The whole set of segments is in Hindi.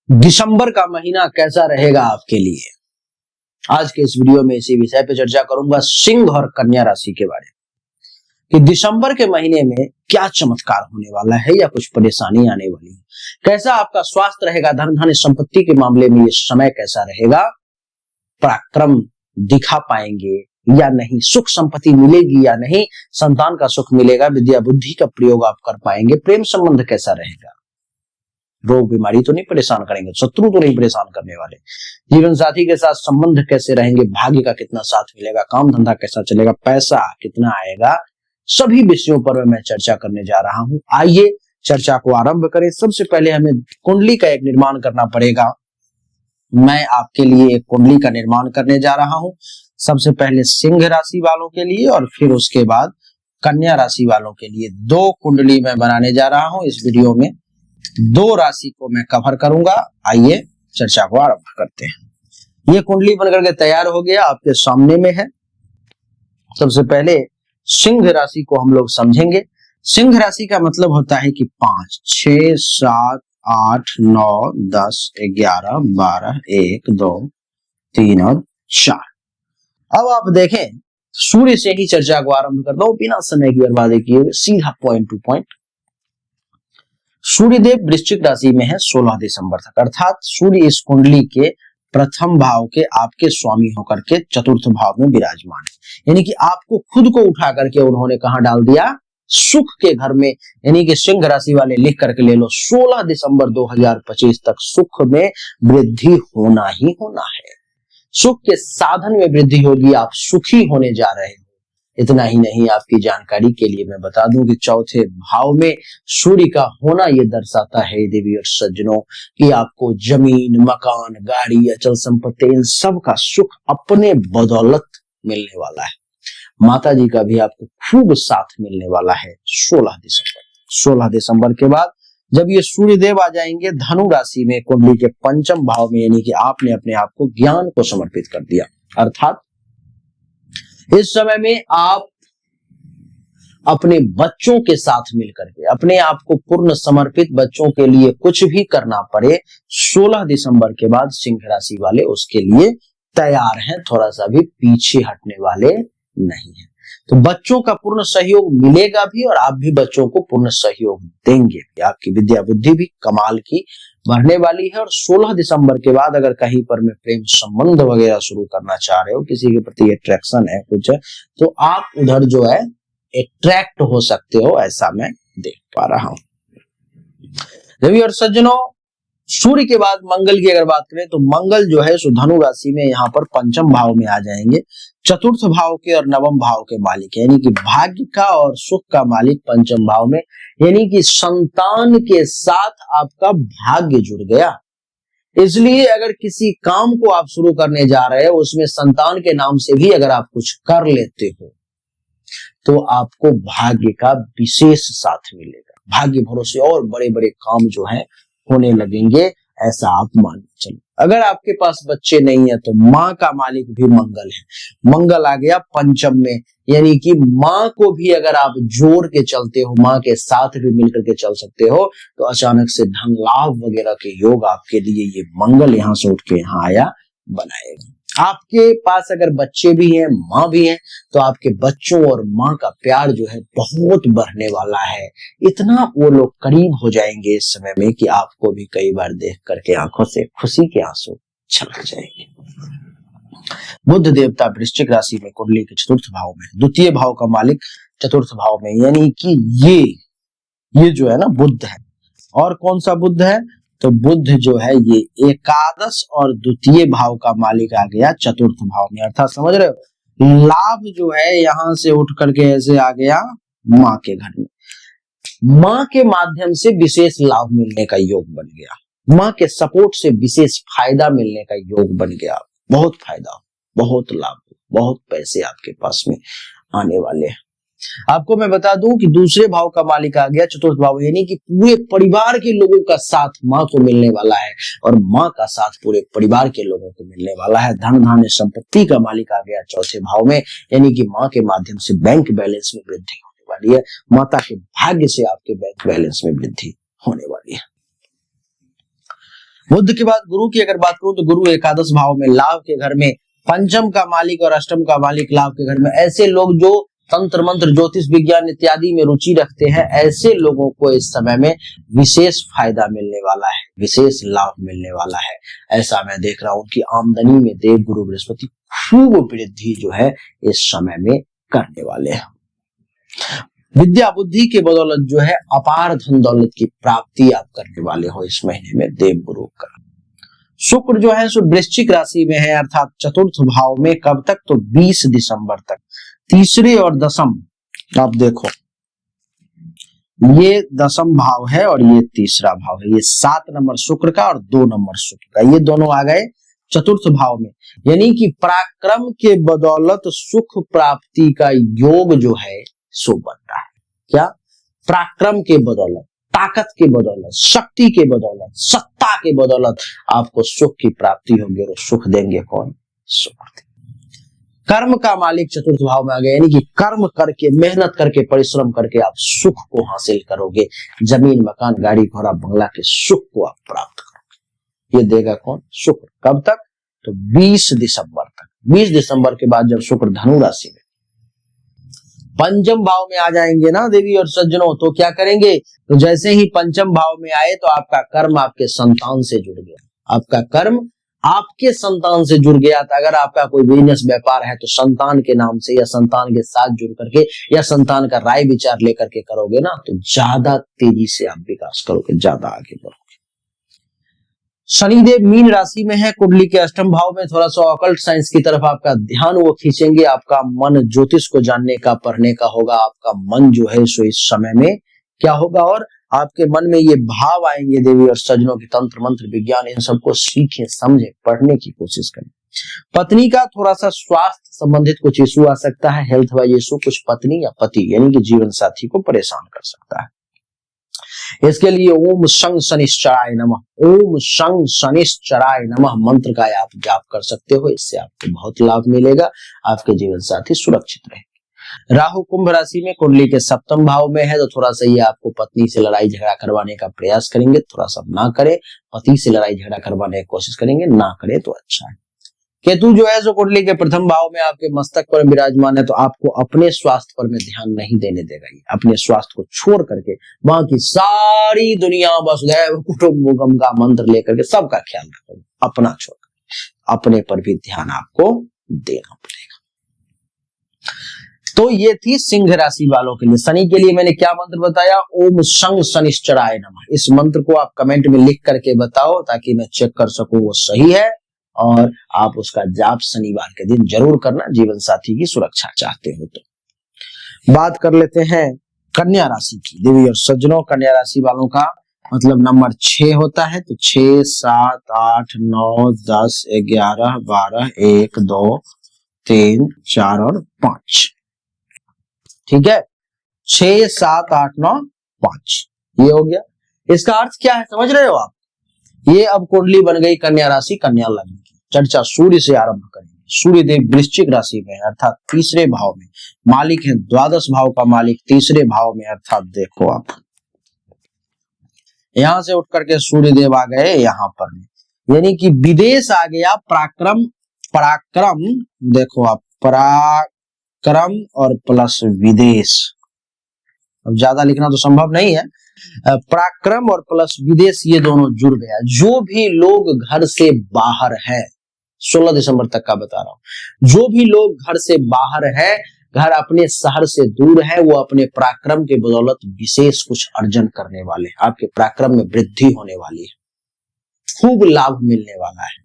दिसंबर का महीना कैसा रहेगा आपके लिए। आज के इस वीडियो में इसी विषय पे चर्चा करूंगा, सिंह और कन्या राशि के बारे में, कि दिसंबर के महीने में क्या चमत्कार होने वाला है या कुछ परेशानी आने वाली है। कैसा आपका स्वास्थ्य रहेगा, धन धान्य संपत्ति के मामले में ये समय कैसा रहेगा, पराक्रम दिखा पाएंगे या नहीं, सुख संपत्ति मिलेगी या नहीं, संतान का सुख मिलेगा, विद्या बुद्धि का प्रयोग आप कर पाएंगे, प्रेम संबंध कैसा रहेगा, रोग बीमारी तो नहीं परेशान करेंगे, शत्रु तो नहीं परेशान करने वाले, जीवन साथी के साथ संबंध कैसे रहेंगे, भाग्य का कितना साथ मिलेगा, काम धंधा कैसा चलेगा, पैसा कितना आएगा, सभी विषयों पर मैं चर्चा करने जा रहा हूं। आइए चर्चा को आरंभ करें। सबसे पहले हमें कुंडली का एक निर्माण करना पड़ेगा। मैं आपके लिए एक कुंडली का निर्माण करने जा रहा हूं। सबसे पहले सिंह राशि वालों के लिए और फिर उसके बाद कन्या राशि वालों के लिए दो कुंडली मैं बनाने जा रहा हूं। इस वीडियो में दो राशि को मैं कवर करूंगा। आइए चर्चा को आरंभ करते हैं। ये कुंडली बनकर के तैयार हो गया, आपके सामने में है। सबसे पहले सिंह राशि को हम लोग समझेंगे। सिंह राशि का मतलब होता है कि 5, 6, 7, 8, 9, 10, 11, 12, 1, 2, 3 और 4। अब आप देखें, सूर्य से ही चर्चा को आरंभ करता हूं बिना समय की बर्बादी किए, सीधा पॉइंट टू पॉइंट। सूर्यदेव वृश्चिक राशि में है 16 दिसंबर तक, अर्थात सूर्य इस कुंडली के प्रथम भाव के आपके स्वामी होकर के चतुर्थ भाव में विराजमान है। यानी कि आपको खुद को उठा करके उन्होंने कहां डाल दिया, सुख के घर में। यानी कि सिंह राशि वाले लिख करके ले लो, 16 दिसंबर 2025 तक सुख में वृद्धि होना ही होना है। सुख के साधन में वृद्धि होगी, आप सुखी होने जा रहे हो। इतना ही नहीं, आपकी जानकारी के लिए मैं बता दूं कि चौथे भाव में सूर्य का होना यह दर्शाता है देवी और सज्जनों कि आपको जमीन, मकान, गाड़ी, अचल संपत्ति, इन सब का सुख अपने बदौलत मिलने वाला है। माता जी का भी आपको खूब साथ मिलने वाला है 16 दिसंबर। 16 दिसंबर के बाद जब ये सूर्य देव आ जाएंगे धनु राशि में, कुंडली के पंचम भाव में, यानी कि आपने अपने आप को ज्ञान को समर्पित कर दिया, अर्थात इस समय में आप अपने बच्चों के साथ मिलकर के अपने आप को पूर्ण समर्पित, बच्चों के लिए कुछ भी करना पड़े 16 दिसंबर के बाद सिंह राशि वाले उसके लिए तैयार हैं, थोड़ा सा भी पीछे हटने वाले नहीं है। तो बच्चों का पूर्ण सहयोग मिलेगा भी और आप भी बच्चों को पूर्ण सहयोग देंगे। आपकी विद्या बुद्धि भी कमाल की बढ़ने वाली है। और 16 दिसंबर के बाद अगर कहीं पर में प्रेम संबंध वगैरह शुरू करना चाह रहे हो, किसी के प्रति अट्रैक्शन है कुछ है, तो आप उधर जो है अट्रैक्ट हो सकते हो, ऐसा मैं देख पा रहा हूं। रवि और सज्जनों, सूर्य के बाद मंगल की अगर बात करें तो मंगल जो है सो धनु राशि में यहाँ पर पंचम भाव में आ जाएंगे, चतुर्थ भाव के और नवम भाव के मालिक, यानी कि भाग्य का और सुख का मालिक पंचम भाव में, यानी कि संतान के साथ आपका भाग्य जुड़ गया। इसलिए अगर किसी काम को आप शुरू करने जा रहे हो, उसमें संतान के नाम से भी अगर आप कुछ कर लेते हो तो आपको भाग्य का विशेष साथ मिलेगा। भाग्य भरोसे और बड़े बड़े काम जो है होने लगेंगे, ऐसा आप मान चलो। अगर आपके पास बच्चे नहीं है तो माँ का मालिक भी मंगल है। मंगल आ गया पंचम में, यानी कि माँ को भी अगर आप जोड़ के चलते हो, माँ के साथ भी मिलकर के चल सकते हो, तो अचानक से धन लाभ वगैरह के योग आपके लिए ये मंगल यहाँ से उठ के यहाँ आया बनाएगा। आपके पास अगर बच्चे भी हैं, माँ भी हैं, तो आपके बच्चों और माँ का प्यार जो है बहुत बढ़ने वाला है। इतना वो लोग करीब हो जाएंगे इस समय में कि आपको भी कई बार देख करके आंखों से खुशी के आंसू छलक जाएंगे। बुध देवता वृश्चिक राशि में कुंडली के चतुर्थ भाव में, द्वितीय भाव का मालिक चतुर्थ भाव में, यानी कि ये जो है ना बुध है। और कौन सा बुध है? तो बुध जो है ये एकादश और द्वितीय भाव का मालिक आ गया चतुर्थ भाव में, अर्थात समझ रहे हो, लाभ जो है यहां से उठ करके ऐसे आ गया माँ के घर में। माँ के माध्यम से विशेष लाभ मिलने का योग बन गया, माँ के सपोर्ट से विशेष फायदा मिलने का योग बन गया। बहुत फायदा, बहुत लाभ, बहुत पैसे आपके पास में आने वाले हैं। आपको मैं बता दूं कि दूसरे भाव का मालिक आ गया चतुर्थ भाव, यानी कि पूरे परिवार के लोगों का साथ माँ को मिलने वाला है और माँ का साथ पूरे परिवार के लोगों को मिलने वाला है। धन धान्य संपत्ति का मालिक आ गया चौथे भाव में, यानी कि माँ के माध्यम से बैंक बैलेंस में वृद्धि होने वाली है। माता के भाग्य से आपके बैंक बैलेंस में वृद्धि होने वाली है। बुध के बाद गुरु की अगर बात करूं तो गुरु एकादश भाव में लाभ के घर में, पंचम का मालिक और अष्टम का मालिक लाभ के घर में। ऐसे लोग जो तंत्र मंत्र ज्योतिष विज्ञान इत्यादि में रुचि रखते हैं, ऐसे लोगों को इस समय में विशेष फायदा मिलने वाला है, विशेष लाभ मिलने वाला है। ऐसा मैं देख रहा हूं कि आमदनी में देव गुरु बृहस्पति खूब वृद्धि जो है इस समय में करने वाले हैं। विद्या बुद्धि के बदौलत जो है अपार धन दौलत की प्राप्ति आप करने वाले हो इस महीने में देव गुरु का। शुक्र जो है सो वृश्चिक राशि में है, अर्थात चतुर्थ भाव में। कब तक? तो 20 दिसंबर तक। तीसरे और दसम आप देखो, ये दसम भाव है और ये तीसरा भाव है। ये 7 नंबर शुक्र का और 2 नंबर शुक्र का, ये दोनों आ गए चतुर्थ भाव में। यानी कि पराक्रम के बदौलत सुख प्राप्ति का योग जो है सो बन रहा है। क्या? पराक्रम के बदौलत, ताकत के बदौलत, शक्ति के बदौलत, सत्ता के बदौलत आपको सुख की प्राप्ति होगी। और सुख देंगे कौन? सुख। कर्म का मालिक चतुर्थ भाव में आ गया, यानी कि कर्म करके, मेहनत करके, परिश्रम करके आप सुख को हासिल करोगे। जमीन, मकान, गाड़ी, घोड़ा, बंगला के सुख को आप प्राप्त करोगे। ये देगा कौन? शुक्र। कब तक? तो 20 दिसंबर तक। 20 दिसंबर के बाद जब शुक्र धनु राशि में पंचम भाव में आ जाएंगे ना देवी और सज्जनों, तो क्या करेंगे? तो जैसे ही पंचम भाव में आए तो आपका कर्म आपके संतान से जुड़ गया। आपका कर्म आपके संतान से जुड़ गया था। अगर आपका कोई बिजनेस व्यापार है तो संतान के नाम से या संतान के साथ जुड़ करके या संतान का राय विचार लेकर के करोगे ना, तो ज्यादा तेजी से आप विकास करोगे, ज्यादा आगे बढ़ोगे। शनिदेव मीन राशि में है, कुंडली के अष्टम भाव में। थोड़ा सा ऑकल्ट साइंस की तरफ आपका ध्यान वो खींचेंगे। आपका मन ज्योतिष को जानने का, पढ़ने का होगा। आपका मन जो है सो इस समय में क्या होगा, और आपके मन में ये भाव आएंगे देवी और सज्जनों की तंत्र मंत्र विज्ञान, इन सबको सीखें, समझें, पढ़ने की कोशिश करें। पत्नी का थोड़ा सा स्वास्थ्य संबंधित कुछ इशू आ सकता है, हेल्थ वाइज इशू। कुछ पत्नी या पति यानी कि जीवन साथी को परेशान कर सकता है। इसके लिए ओम शं शनिश्चराय नमः, ओम शं शनिश्चराय नमः मंत्र का आप जाप कर सकते हो। इससे आपको बहुत लाभ मिलेगा, आपके जीवन साथी सुरक्षित रहे। राहु कुंभ राशि में, कुंडली के सप्तम भाव में है, तो थोड़ा सा ये आपको पत्नी से लड़ाई झगड़ा करवाने का प्रयास करेंगे। थोड़ा सा ना करें, पति से लड़ाई झगड़ा करवाने की कोशिश करेंगे, ना करें तो अच्छा है। केतु जो है जो कुंडली के प्रथम भाव में आपके मस्तक पर विराजमान है, तो आपको अपने स्वास्थ्य पर में ध्यान नहीं देने देगा। ये अपने स्वास्थ्य को छोड़ करके बाकी सारी दुनिया वसुधैव कुटुंबकम का मंत्र लेकर के सबका ख्याल रखोगे, अपना छोड़ करके अपने पर भी ध्यान आपको देना पड़ेगा। तो ये थी सिंह राशि वालों के लिए। शनि के लिए मैंने क्या मंत्र बताया? ओम शं शनिश्चराय नमः। इस मंत्र को आप कमेंट में लिख करके बताओ ताकि मैं चेक कर सकूं वो सही है, और आप उसका जाप शनिवार के दिन जरूर करना, जीवन साथी की सुरक्षा चाहते हो तो। बात कर लेते हैं कन्या राशि की। देवी और सज्जनों, कन्या राशि वालों का मतलब नंबर 6 होता है, तो 6, 7, 8, 9, 10, 11, 12, 1, 2, 3, 4 और 5। ठीक है, 6, 7, 8, 9, 5 ये हो गया। इसका अर्थ क्या है समझ रहे हो आप? ये अब कुंडली बन गई कन्या राशि, कन्या लग्न की। चर्चा सूर्य से आरंभ करेंगे। सूर्य देव वृश्चिक राशि में अर्थात तीसरे भाव में मालिक है, द्वादश भाव का मालिक तीसरे भाव में, अर्थात देखो आप यहां से उठ करके सूर्य देव आ गए यहां पर, यानी कि विदेश आ गया। पराक्रम, पराक्रम देखो आप, पराक्रम और प्लस विदेश, अब ज्यादा लिखना तो संभव नहीं है। पराक्रम और प्लस विदेश ये दोनों जुड़ गया। जो भी लोग घर से बाहर है, 16 दिसंबर तक का बता रहा हूं, जो भी लोग घर से बाहर है, घर अपने शहर से दूर है, वो अपने पराक्रम के बदौलत विशेष कुछ अर्जन करने वाले हैं। आपके पराक्रम में वृद्धि होने वाली है, खूब लाभ मिलने वाला है।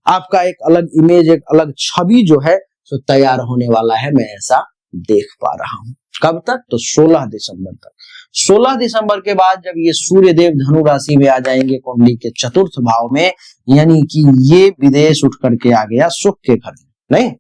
आपका एक अलग इमेज, एक अलग छवि जो है तो तैयार होने वाला है, मैं ऐसा देख पा रहा हूं। कब तक? तो 16 दिसंबर तक। 16 दिसंबर के बाद जब ये सूर्य देव धनु राशि में आ जाएंगे कुंडली के चतुर्थ भाव में, यानी कि ये विदेश उठ करके आ गया सुख के घर में, नहीं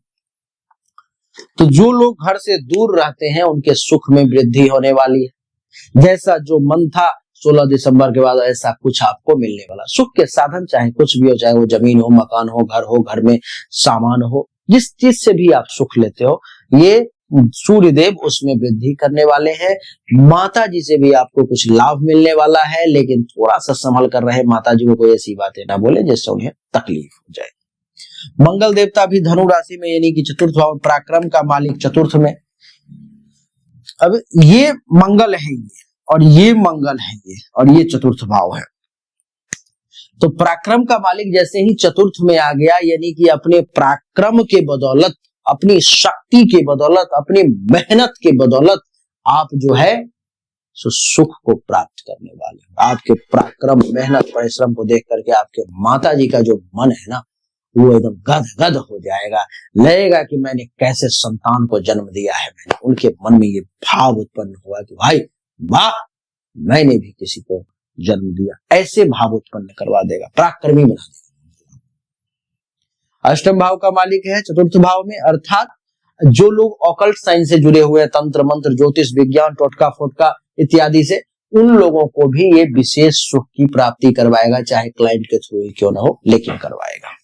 तो जो लोग घर से दूर रहते हैं उनके सुख में वृद्धि होने वाली है। जैसा जो मन था 16 दिसंबर के बाद ऐसा कुछ आपको मिलने वाला। सुख के साधन चाहे कुछ भी हो, चाहे वो जमीन हो, मकान हो, घर में सामान हो, जिस चीज से भी आप सुख लेते हो, ये सूर्य देव उसमें वृद्धि करने वाले हैं। माता जी से भी आपको कुछ लाभ मिलने वाला है, लेकिन थोड़ा सा संभल कर रहे, माता जी को कोई ऐसी बातें ना बोले जिससे उन्हें तकलीफ हो जाए। मंगल देवता भी धनु राशि में यानी कि चतुर्थ भाव, पराक्रम का मालिक चतुर्थ में। अब ये मंगल है ये, और ये मंगल है ये, और ये चतुर्थ भाव है। तो पराक्रम का मालिक जैसे ही चतुर्थ में आ गया, यानी कि अपने पराक्रम के बदौलत, अपनी शक्ति के बदौलत, अपनी मेहनत के बदौलत आप जो है सो सुख को प्राप्त करने वाले हो। आपके पराक्रम, मेहनत, परिश्रम को देख करके आपके माता जी का जो मन है ना, वो एकदम गदगद हो जाएगा, लगेगा कि मैंने कैसे संतान को जन्म दिया है। मैंने उनके मन में ये भाव उत्पन्न हुआ कि भाई वाह, मैंने भी किसी को जन्म दिया, ऐसे भाव उत्पन्न करवा देगा, पराक्रमी बना देगा। अष्टम भाव का मालिक है चतुर्थ भाव में, अर्थात जो लोग ऑकल्ट साइंस से जुड़े हुए हैं, तंत्र मंत्र, ज्योतिष विज्ञान, टोटका फोटका इत्यादि से, उन लोगों को भी ये विशेष सुख की प्राप्ति करवाएगा, चाहे क्लाइंट के थ्रू ही क्यों ना हो, लेकिन करवाएगा।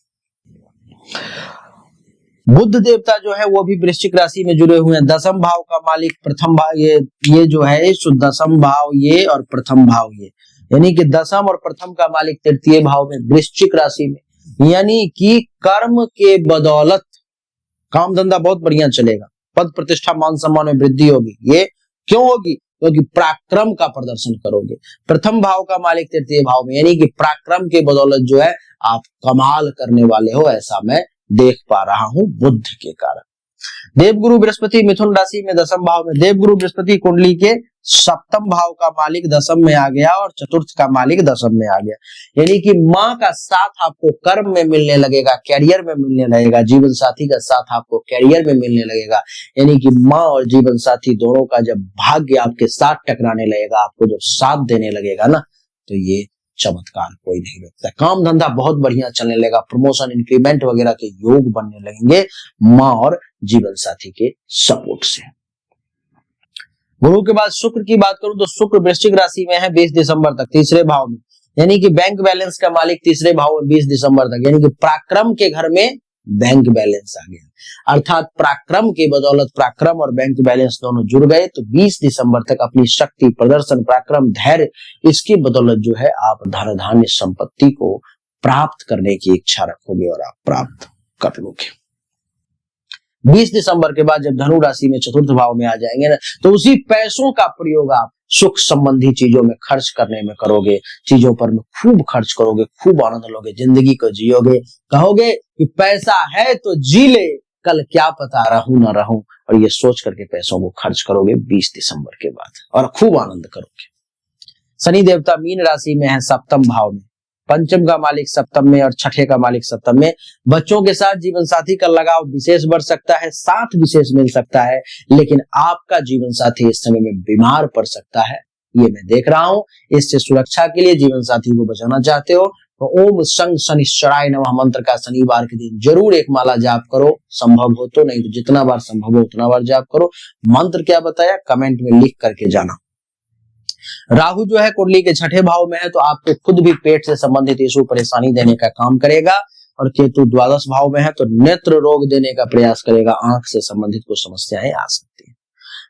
बुध देवता जो है वो भी वृश्चिक राशि में जुड़े हुए हैं। दसम भाव का मालिक प्रथम भाव, ये जो है दसम भाव ये और प्रथम भाव ये, यानी कि दसम और प्रथम का मालिक तृतीय भाव में वृश्चिक राशि में, यानी कि कर्म के बदौलत काम धंधा बहुत बढ़िया चलेगा, पद प्रतिष्ठा मान सम्मान में वृद्धि होगी। ये क्यों होगी? क्योंकि पराक्रम का प्रदर्शन करोगे। प्रथम भाव का मालिक तृतीय भाव में, यानी कि पराक्रम के बदौलत जो है आप कमाल करने वाले हो, ऐसा मैं देख पा रहा हूं बुध के कारण। देवगुरु बृहस्पति मिथुन राशि में दसम भाव में, देवगुरु बृहस्पति कुंडली के सप्तम भाव का मालिक दसम में आ गया और चतुर्थ का मालिक दसम में आ गया, यानी कि माँ का साथ आपको कर्म में मिलने लगेगा, कैरियर में मिलने लगेगा, जीवन साथी का साथ आपको कैरियर में मिलने लगेगा, यानी कि माँ और जीवन साथी दोनों का जब भाग्य आपके साथ टकराने लगेगा, आपको जब साथ देने लगेगा ना, तो ये चमत्कार कोई नहीं रोकता। काम धंधा बहुत बढ़िया चलने लगेगा, प्रमोशन, इंक्रीमेंट वगैरह के योग बनने लगेंगे माँ और जीवन साथी के सपोर्ट से। गुरु के बाद शुक्र की बात करूं तो शुक्र वृश्चिक राशि में है 20 दिसंबर तक, तीसरे भाव में, यानी कि बैंक बैलेंस का मालिक तीसरे भाव में 20 दिसंबर तक, यानी कि पराक्रम के घर में बैंक बैलेंस आ गया, अर्थात पराक्रम के बदौलत पराक्रम और बैंक बैलेंस दोनों जुड़ गए। तो 20 दिसंबर तक अपनी शक्ति, प्रदर्शन, पराक्रम, धैर्य, इसकी बदौलत जो है आप धन धान्य संपत्ति को प्राप्त करने की इच्छा रखोगे और आप प्राप्त कर लोगे। 20 दिसंबर के बाद जब धनु राशि में चतुर्थ भाव में आ जाएंगे ना, तो उसी पैसों का प्रयोग आप सुख संबंधी चीजों में खर्च करने में करोगे, चीजों पर में खूब खर्च करोगे, खूब आनंद लोगे, जिंदगी को जियोगे, कहोगे कि पैसा है तो जी ले, कल क्या पता रहूं ना रहूं, और ये सोच करके पैसों को खर्च करोगे 20 दिसंबर के बाद और खूब आनंद करोगे। शनि देवता मीन राशि में है सप्तम भाव में, पंचम का मालिक सप्तम में और छठे का मालिक सप्तम में। बच्चों के साथ जीवन साथी का लगाव विशेष बढ़ सकता है, साथ विशेष मिल सकता है, लेकिन आपका जीवन साथी इस समय में बीमार पड़ सकता है, ये मैं देख रहा हूं। इससे सुरक्षा के लिए जीवन साथी को बचाना चाहते हो तो ओम संग शनिश्चराय नमः मंत्र का शनिवार के दिन जरूर एक माला जाप करो, संभव हो तो, नहीं तो जितना बार संभव हो उतना बार जाप करो। मंत्र क्या बताया कमेंट में लिख करके जाना। राहु जो है कुंडली के छठे भाव में है, तो आपको खुद भी पेट से संबंधित इशू, परेशानी देने का काम करेगा, और केतु द्वादश भाव में है तो नेत्र रोग देने का प्रयास करेगा, आंख से संबंधित कुछ समस्याएं आ सकती है।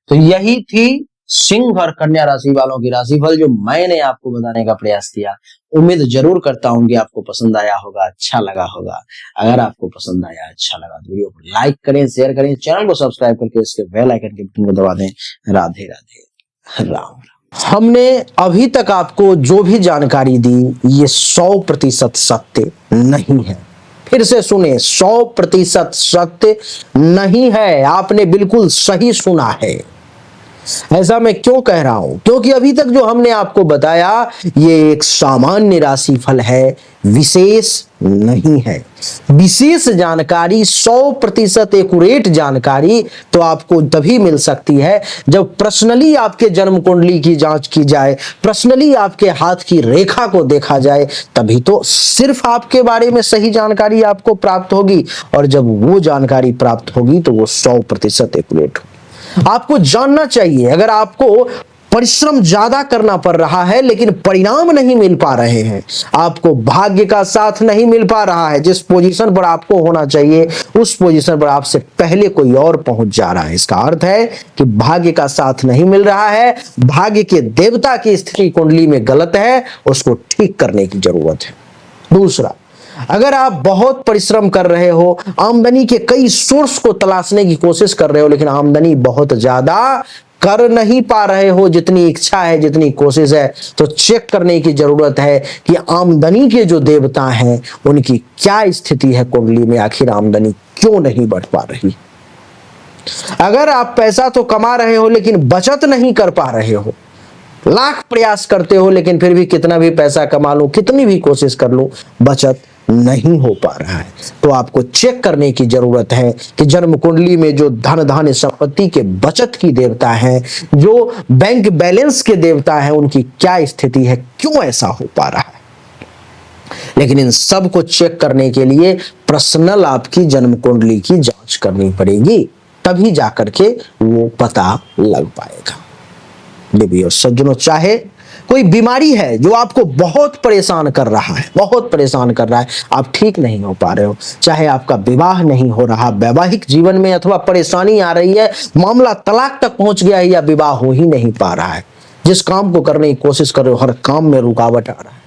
तो यही थी सिंह और कन्या राशि वालों की राशिफल जो मैंने आपको बताने का प्रयास किया। उम्मीद जरूर करता हूं कि आपको पसंद आया होगा, अच्छा लगा होगा। अगर आपको पसंद आया, अच्छा लगा तो वीडियो को लाइक करें, शेयर करें, चैनल को सब्सक्राइब करके इसके बेल आइकन के बटन को दबा दें। राधे राधे, राम। हमने अभी तक आपको जो भी जानकारी दी ये 100% सत्य नहीं है। फिर से सुने, 100% सत्य नहीं है, आपने बिल्कुल सही सुना है। ऐसा मैं क्यों कह रहा हूं? क्योंकि अभी तक जो हमने आपको बताया ये एक सामान्य राशिफल है, विशेष नहीं है। विशेष जानकारी, 100% एक्यूरेट जानकारी तो आपको तभी मिल सकती है जब पर्सनली आपके जन्म कुंडली की जांच की जाए, पर्सनली आपके हाथ की रेखा को देखा जाए, तभी तो सिर्फ आपके बारे में सही जानकारी आपको प्राप्त होगी। और जब वो जानकारी प्राप्त होगी तो वो 100% एक्यूरेट होगी। आपको जानना चाहिए, अगर आपको परिश्रम ज्यादा करना पड़ रहा है लेकिन परिणाम नहीं मिल पा रहे हैं, आपको भाग्य का साथ नहीं मिल पा रहा है, जिस पोजीशन पर आपको होना चाहिए उस पोजीशन पर आपसे पहले कोई और पहुंच जा रहा है। इसका अर्थ है कि भाग्य का साथ नहीं मिल रहा है, भाग्य के देवता की स्थिति कुंडली में गलत है, उसको ठीक करने की जरूरत है। दूसरा, अगर आप बहुत परिश्रम कर रहे हो, आमदनी के कई सोर्स को तलाशने की कोशिश कर रहे हो लेकिन आमदनी बहुत ज्यादा कर नहीं पा रहे हो जितनी इच्छा है, जितनी कोशिश है, तो चेक करने की जरूरत है कि आमदनी के जो देवता हैं उनकी क्या स्थिति है कुंडली में, आखिर आमदनी क्यों नहीं बढ़ पा रही। अगर आप पैसा तो कमा रहे हो लेकिन बचत नहीं कर पा रहे हो, लाख प्रयास करते हो लेकिन फिर भी कितना भी पैसा कमा लूं, कितनी भी कोशिश कर लूं, बचत नहीं हो पा रहा है, तो आपको चेक करने की जरूरत है कि जन्म कुंडली में जो धन धान्य संपत्ति के बचत की देवता है, जो बैंक बैलेंस के देवता है, उनकी क्या स्थिति है, क्यों ऐसा हो पा रहा है। लेकिन इन सब को चेक करने के लिए पर्सनल आपकी जन्म कुंडली की जांच करनी पड़ेगी, तभी जाकर के वो पता लग पाएगा। देवी और सज्जनों, चाहे कोई बीमारी है जो आपको बहुत परेशान कर रहा है, बहुत परेशान कर रहा है, आप ठीक नहीं हो पा रहे हो, चाहे आपका विवाह नहीं हो रहा, वैवाहिक जीवन में अथवा परेशानी आ रही है, मामला तलाक तक पहुंच गया है या विवाह हो ही नहीं पा रहा है, जिस काम को करने की कोशिश कर रहे हो हर काम में रुकावट आ रहा है,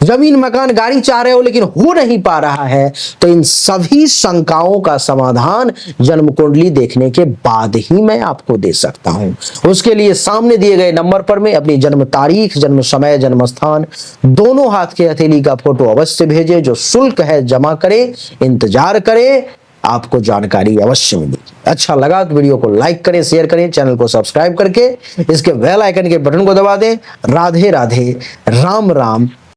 जमीन मकान गाड़ी चाह रहे हो लेकिन हो नहीं पा रहा है, तो इन सभी शंकाओं का समाधान जन्म कुंडली देखने के बाद ही मैं आपको दे सकता हूं। उसके लिए सामने दिए गए नंबर पर मैं अपनी जन्म तारीख, जन्म समय, जन्म स्थान दोनों हाथ के हथेली का फोटो अवश्य भेजें, जो शुल्क है जमा करें, इंतजार करें, आपको जानकारी अवश्य मिलेगी। अच्छा लगा तो वीडियो को लाइक करें, शेयर करें, चैनल को सब्सक्राइब करके इसके बेल आइकन के बटन को दबा दें। राधे राधे, राम राम।